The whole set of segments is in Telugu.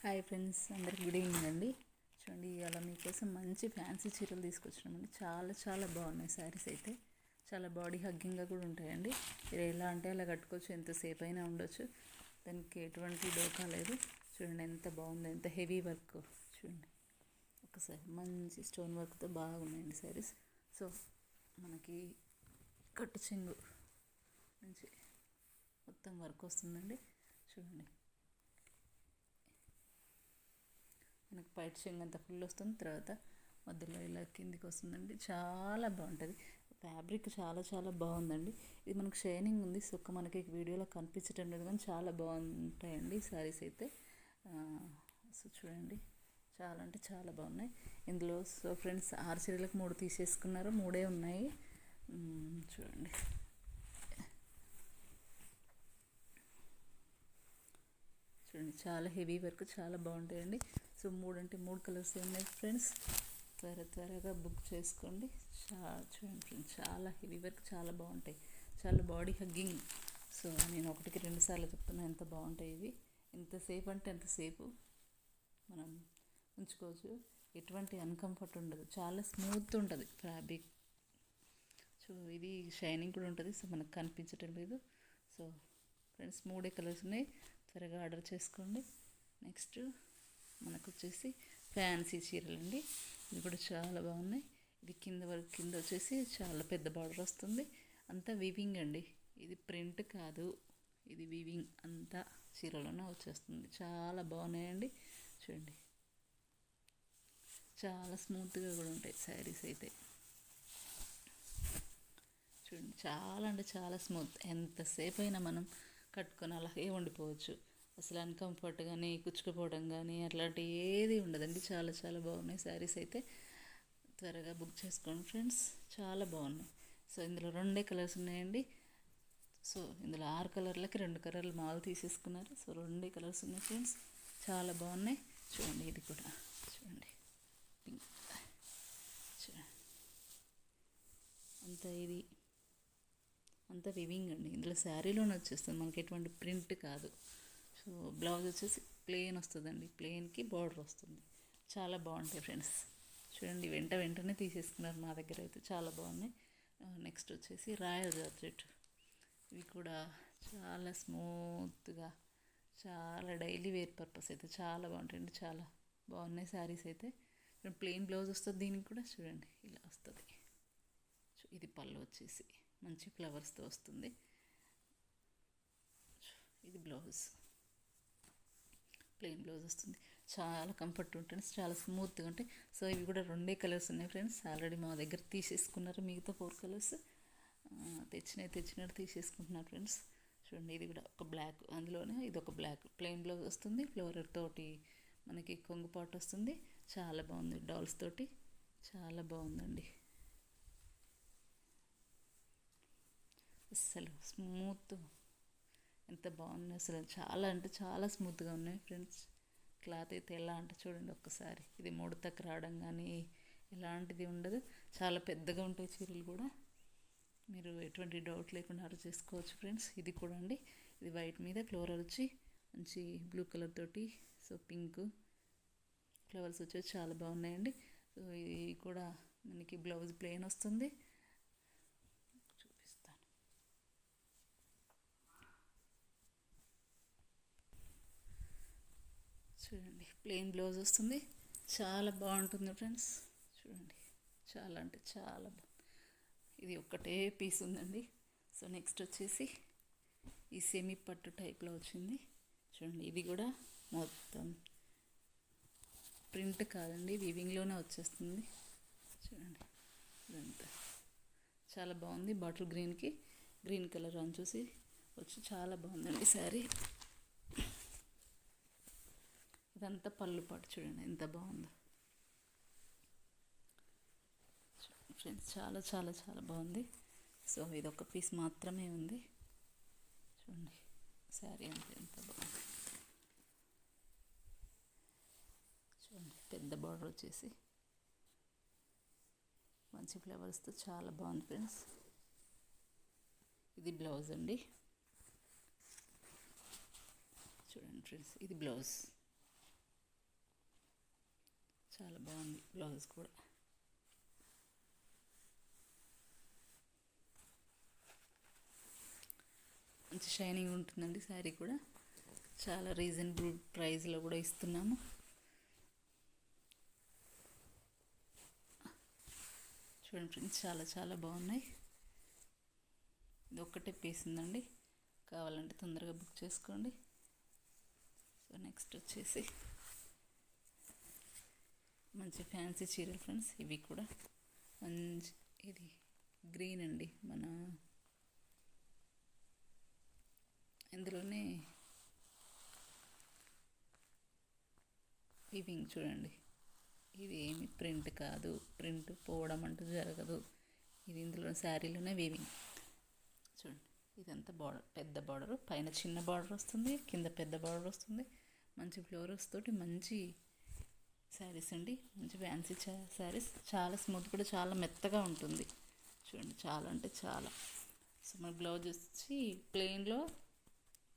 హాయ్ ఫ్రెండ్స్, అందరికి గుడ్ ఈవినింగ్ అండి. చూడండి, ఇవాళ మీకోసం మంచి ఫ్యాన్సీ చీరలు తీసుకొచ్చినామండి. చాలా చాలా బాగున్నాయి శారీస్ అయితే. చాలా బాడీ హగ్గింగ్గా కూడా ఉంటాయండి. మీరు ఎలా అంటే అలా కట్టుకోవచ్చు, ఎంతసేపు అయినా ఉండొచ్చు, దానికి ఎటువంటి డోకా లేదు. చూడండి ఎంత బాగుంది, ఎంత హెవీ వర్క్. చూడండి ఒకసారి, మంచి స్టోన్ వర్క్తో బాగున్నాయండి శారీస్. సో మనకి కట్టు చెంగు నుంచి మొత్తం వర్క్ వస్తుందండి. చూడండి, మనకు పైట చెంగు అంతా ఫుల్ వస్తుంది, తర్వాత మధ్యలో ఇలా కిందికి వస్తుందండి. చాలా బాగుంటుంది ఫ్యాబ్రిక్, చాలా చాలా బాగుందండి. ఇది మనకు షైనింగ్ ఉంది, సుక్క మనకి వీడియోలో కనిపించటం లేదు, కానీ చాలా బాగుంటాయండి శారీస్ అయితే. సో చూడండి, చాలా అంటే చాలా బాగున్నాయి ఇందులో. సో ఫ్రెండ్స్, 6 చీరలకు 3 తీసేసుకున్నారు, 3 ఉన్నాయి. చూడండి, చూడండి చాలా హెవీ వర్క్, చాలా బాగుంటాయండి. సో 3 అంటే 3 కలర్స్ ఉన్నాయి ఫ్రెండ్స్. త్వరగా బుక్ చేసుకోండి. చూడండి ఫ్రెండ్స్, చాలా హెవీ వర్క్, చాలా బాగుంటాయి, చాలా బాడీ హగ్గింగ్. సో నేను 1కి 2 సార్లు చెప్తున్నా, ఎంత బాగుంటాయి ఇవి. ఎంతసేపు అంటే ఎంతసేపు మనం ఉంచుకోవచ్చు, ఎటువంటి అన్కంఫర్ట్ ఉండదు, చాలా స్మూత్ ఉంటుంది ఫ్యాబ్రిక్. సో ఇది షైనింగ్ కూడా ఉంటుంది, సో మనకు కనిపించటం లేదు. సో ఫ్రెండ్స్, 3 కలర్స్ ఉన్నాయి, త్వరగా ఆర్డర్ చేసుకోండి. నెక్స్ట్ మనకు వచ్చేసి ఫ్యాన్సీ చీరలు అండి. ఇది కూడా చాలా బాగున్నాయి. ఇది కింద వరకు, కింద వచ్చేసి చాలా పెద్ద బార్డర్ వస్తుంది, అంతా వీవింగ్ అండి. ఇది ప్రింట్ కాదు, ఇది వీవింగ్ అంతా చీరలోనే వచ్చేస్తుంది. చాలా బాగున్నాయండి. చూడండి, చాలా స్మూత్గా కూడా ఉంటాయి శారీస్ అయితే. చూడండి, చాలా అంటే చాలా స్మూత్, ఎంతసేపు అయినా మనం కట్టుకొని అలాగే ఉండిపోవచ్చు. అసలు అన్కంఫర్ట్ కానీ, కుచ్చుకుపోవడం కానీ అట్లాంటి ఏది ఉండదండి. చాలా చాలా బాగున్నాయి శారీస్ అయితే. త్వరగా బుక్ చేసుకోండి ఫ్రెండ్స్, చాలా బాగున్నాయి. సో ఇందులో 2 కలర్స్ ఉన్నాయండి. సో ఇందులో 6 కలర్లకి 2 కలర్లు మాలు తీసేసుకున్నారు. సో 2 కలర్స్ ఉన్నాయి ఫ్రెండ్స్, చాలా బాగున్నాయి. చూడండి, ఇది కూడా చూడండి, పింక్. చూడండి, అంతా వివింగ్ అండి. ఇందులో శారీలోనే వచ్చేస్తుంది, మనకి ఎటువంటి ప్రింట్ కాదు. సో బ్లౌజ్ వచ్చేసి ప్లెయిన్ వస్తుందండి, ప్లెయిన్కి బార్డర్ వస్తుంది. చాలా బాగుంటాయి ఫ్రెండ్స్. చూడండి, వెంటనే తీసేసుకున్నారు మా దగ్గర అయితే, చాలా బాగున్నాయి. నెక్స్ట్ వచ్చేసి రాయల్ జార్జెట్. ఇవి కూడా చాలా స్మూత్గా, చాలా డైలీ వేర్ పర్పస్ అయితే చాలా బాగుంటాయండి. చాలా బాగున్నాయి శారీస్ అయితే. ప్లెయిన్ బ్లౌజ్ వస్తుంది దీనికి కూడా. చూడండి, ఇలా వస్తుంది. ఇది పళ్ళు వచ్చేసి మంచి ఫ్లవర్స్తో వస్తుంది. ఇది బ్లౌజ్, ప్లెయిన్ బ్లౌజ్ వస్తుంది. చాలా కంఫర్ట్ ఉంటుంది, చాలా స్మూత్గా ఉంటాయి. సో ఇవి కూడా 2 కలర్స్ ఉన్నాయి ఫ్రెండ్స్. ఆల్రెడీ మా దగ్గర తీసేసుకున్నారు, మిగతా 4 కలర్స్ తెచ్చినట్టు తీసేసుకుంటున్నారు ఫ్రెండ్స్. చూడండి, ఇది కూడా ఒక బ్లాక్, అందులోనే ఇది ఒక బ్లాక్. ప్లెయిన్ బ్లౌజ్ వస్తుంది, ఫ్లోరర్ తోటి మనకి కొంగుపాటు వస్తుంది. చాలా బాగుంది, డాల్స్ తోటి చాలా బాగుందండి. అసలు స్మూత్, ఎంత బాగుంది అసలు, చాలా అంటే చాలా స్మూత్గా ఉన్నాయి ఫ్రెండ్స్. క్లాత్ అయితే ఎలా అంటే చూడండి ఒక్కసారి, ఇది ముడతకు రావడం కానీ ఎలాంటిది ఉండదు. చాలా పెద్దగా ఉంటాయి చీరలు కూడా, మీరు ఎటువంటి డౌట్ లేకుండా ఆర్డర్ చేసుకోవచ్చు ఫ్రెండ్స్. ఇది కూడా అండి, ఇది వైట్ మీద ఫ్లోరల్ వచ్చి మంచి బ్లూ కలర్ తోటి, సో పింక్ ఫ్లవర్స్ వచ్చేసి చాలా బాగున్నాయండి. సో ఇది కూడా మనకి బ్లౌజ్ ప్లెయిన్ వస్తుంది. చూడండి, ప్లెయిన్ బ్లౌజ్ వస్తుంది, చాలా బాగుంటుంది ఫ్రెండ్స్. చూడండి, చాలా అంటే చాలా బాగుంది. ఇది ఒక్కటే పీస్ ఉందండి. సో నెక్స్ట్ వచ్చేసి ఈ సెమీ పట్టు టైప్లో వచ్చింది. చూడండి, ఇది కూడా మొత్తం ప్రింట్ కాదండి, వీవింగ్లోనే వచ్చేస్తుంది. చూడండి, ఇదంతా చాలా బాగుంది. బాటిల్ గ్రీన్కి గ్రీన్ కలర్ అని చూసి వచ్చి చాలా బాగుందండి శారీ. ఇదంతా పళ్ళు పాటు, చూడండి ఎంత బాగుందో ఫ్రెండ్స్, చాలా చాలా చాలా బాగుంది. సో ఇది ఒక పీస్ మాత్రమే ఉంది. చూడండి శారీ అంటే ఎంత బాగుంది. చూడండి, పెద్ద బార్డర్ వచ్చేసి మంచి ఫ్లవర్స్తో చాలా బాగుంది ఫ్రెండ్స్. ఇది బ్లౌజ్ అండి. చూడండి ఫ్రెండ్స్, ఇది బ్లౌజ్. చాలా బాగుంది బ్లౌజ్ కూడా. మంచి షైనింగ్ ఉంటుందండి శారీ కూడా. చాలా రీజనబుల్ ప్రైస్లో కూడా ఇస్తున్నాము. చూడండి ఫ్రెండ్స్, చాలా చాలా బాగున్నాయి. ఇది ఒక్కటే పీస్ ఉందండి, కావాలంటే తొందరగా బుక్ చేసుకోండి. సో నెక్స్ట్ వచ్చేసి మంచి ఫ్యాన్సీ చీరలు ఫ్రెండ్స్. ఇవి కూడా మంచి, ఇది గ్రీన్ అండి, మన ఇందులోనే వీవింగ్ చూడండి. ఇది ఏమి ప్రింట్ కాదు, ప్రింట్ పోవడం అంటూ జరగదు. ఇది ఇందులో శారీలోనే వీవింగ్ చూడండి. ఇదంతా బార్డర్, పెద్ద బార్డర్, పైన చిన్న బార్డర్ వస్తుంది, కింద పెద్ద బార్డర్ వస్తుంది. మంచి ఫ్లోరల్స్ తోటి మంచి శారీస్ అండి, మంచి ఫ్యాన్సీ శారీస్. చాలా స్మూత్ కూడా, చాలా మెత్తగా ఉంటుంది చూడండి, చాలా అంటే చాలా. సో మన బ్లౌజ్ వచ్చి ప్లెయిన్లో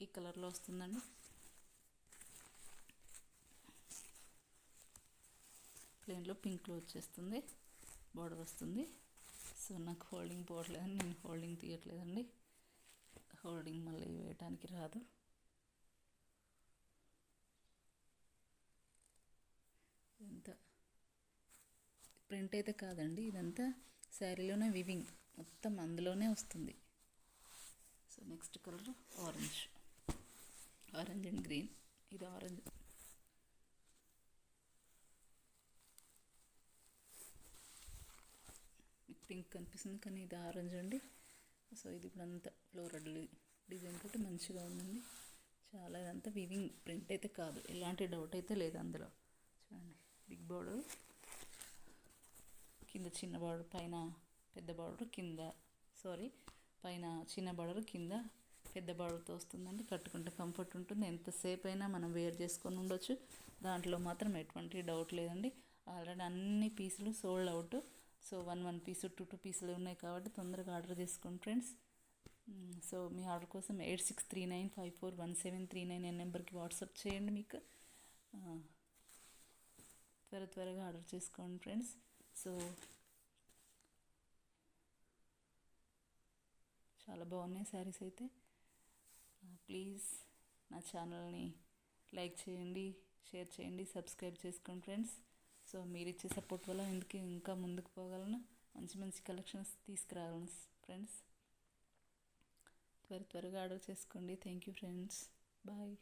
ఈ కలర్లో వస్తుందండి. ప్లెయిన్లో పింక్లో వచ్చేస్తుంది, బార్డర్ వస్తుంది. సో నాకు హోల్డింగ్ పోవట్లేదని నేను హోల్డింగ్ తీయట్లేదండి, హోల్డింగ్ మళ్ళీ వేయటానికి రాదు. ఇదంతా ప్రింట్ అయితే కాదండి, ఇదంతా శారీలోనే వివింగ్, మొత్తం అందులోనే వస్తుంది. So next colour orange, orange and green. ఇది ఆరెంజ్, పింక్ కనిపిస్తుంది కానీ ఇది ఆరెంజ్ అండి. సో ఇది ఇప్పుడు అంతా ఫ్లోరల్ డిజైన్ తోటి మంచిగా ఉందండి. చాలా ఇదంతా వీవింగ్, ప్రింట్ అయితే కాదు, ఎలాంటి డౌట్ అయితే లేదు అందులో. చూడండి, బిగ్ బార్డర్, కింద చిన్న బార్డర్, పైన పెద్ద బార్డర్, కింద పైన చిన్న బార్డర్, కింద పెద్ద బార్డర్తో వస్తుందండి. కట్టుకుంటే కంఫర్ట్ ఉంటుంది, ఎంతసేపు అయినా మనం వేర్ చేసుకొని ఉండొచ్చు. దాంట్లో మాత్రం ఎటువంటి డౌట్ లేదండి. ఆల్రెడీ అన్ని పీసులు సోల్డ్ అవుట్. సో 1 పీసు 2 పీసులు ఉన్నాయి కాబట్టి తొందరగా ఆర్డర్ చేసుకోండి ఫ్రెండ్స్. సో మీ ఆర్డర్ కోసం 8639541739 నెంబర్కి వాట్సాప్ చేయండి. మీకు త్వరగా ఆర్డర్ చేసుకోండి ఫ్రెండ్స్. సో చాలా బాగున్నాయి శారీస్ అయితే. ప్లీజ్ నా ఛానల్ని లైక్ చేయండి, షేర్ చేయండి, సబ్స్క్రైబ్ చేసుకోండి ఫ్రెండ్స్. సో మీరు ఇచ్చే సపోర్ట్ వల్ల ఇంకా ముందుకు పోగలను, మంచి మంచి కలెక్షన్స్ తీసుకురాగలను ఫ్రెండ్స్. త్వరగా ఆర్డర్ చేసుకోండి. Thank you friends, bye.